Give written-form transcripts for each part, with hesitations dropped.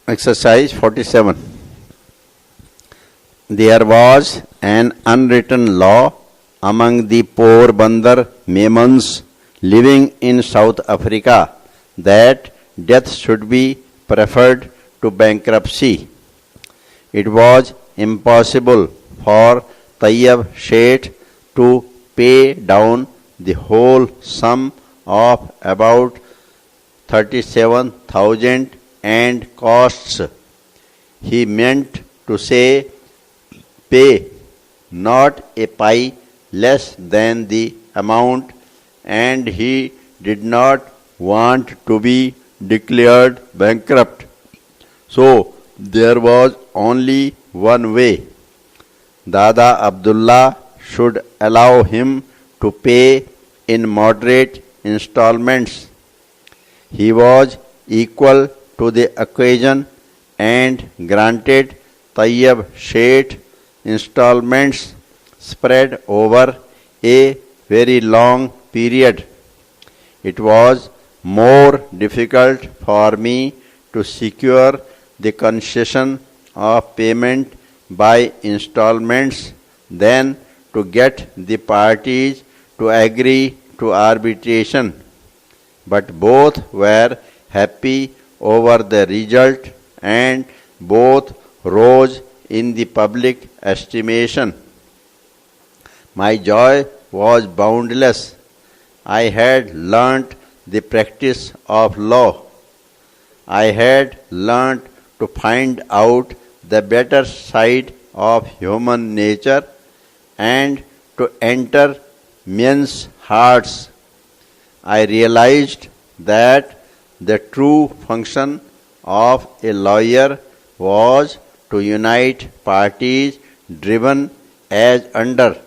Exercise 47. There was an unwritten law among the Porbandar Memons living in South Africa that death should be preferred to bankruptcy. It was impossible for Tayyab Sheth to pay down the whole sum of about 37,000 and costs. He meant to say pay not a pie less than the amount, and he did not want to be declared bankrupt. So there was only one way. Dada Abdullah should allow him to pay in moderate installments. He was equal to the occasion and granted Tayyab Sheth installments spread over a very long period. It was more difficult for me to secure the concession of payment by installments than to get the parties to agree to arbitration. But both were happy over the result and both rose in the public estimation. My joy was boundless. I had learnt the practice of law. I had learnt to find out the better side of human nature and to enter men's hearts. I realized that the true function of a lawyer was to unite parties driven as under.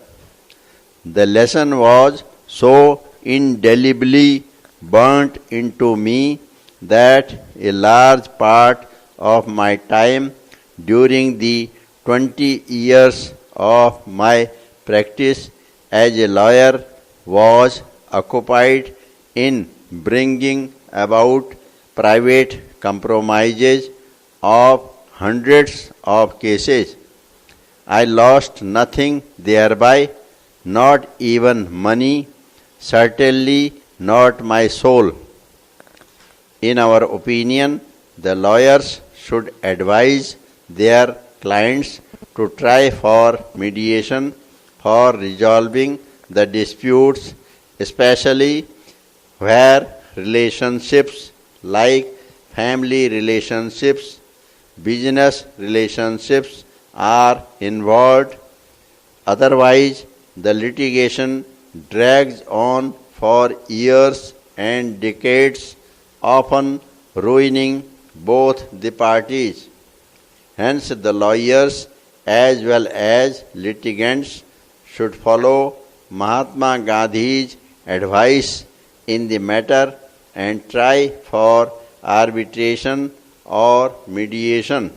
The lesson was so indelibly burnt into me that a large part of my time during the 20 years of my practice as a lawyer was occupied in bringing about private compromises of hundreds of cases. I lost nothing thereby, not even money, certainly not my soul. In our opinion, the lawyers should advise their clients to try for mediation for resolving the disputes, especially where relationships like family relationships, business relationships are involved. Otherwise, the litigation drags on for years and decades, often ruining both the parties. Hence, the lawyers as well as litigants should follow Mahatma Gandhi's advice in the matter and try for arbitration or mediation.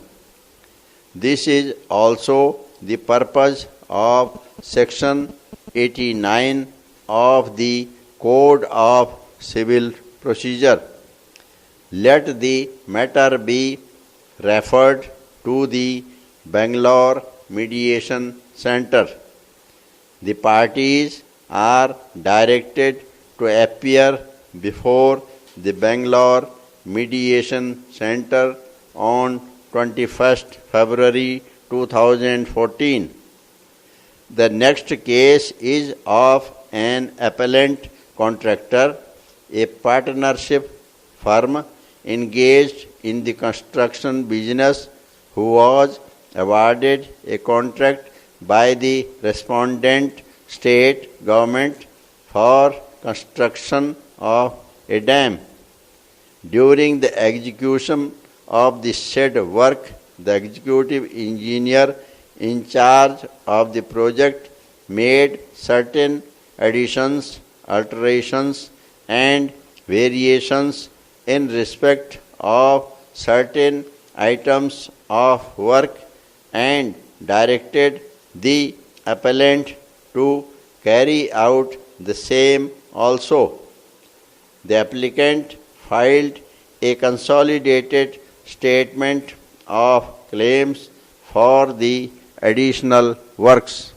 This is also the purpose of Section 89 of the Code of Civil Procedure. Let the matter be referred to the Bangalore Mediation Center. The parties are directed to appear before the Bangalore Mediation Center on 21st February 2014. The next case is of an appellant contractor, a partnership firm engaged in the construction business, who was awarded a contract by the respondent state government for construction of a dam. During the execution of the said work, the executive engineer in charge of the project made certain additions, alterations, and variations in respect of certain items of work and directed the appellant to carry out the same also. The applicant filed a consolidated statement of claims for the additional works.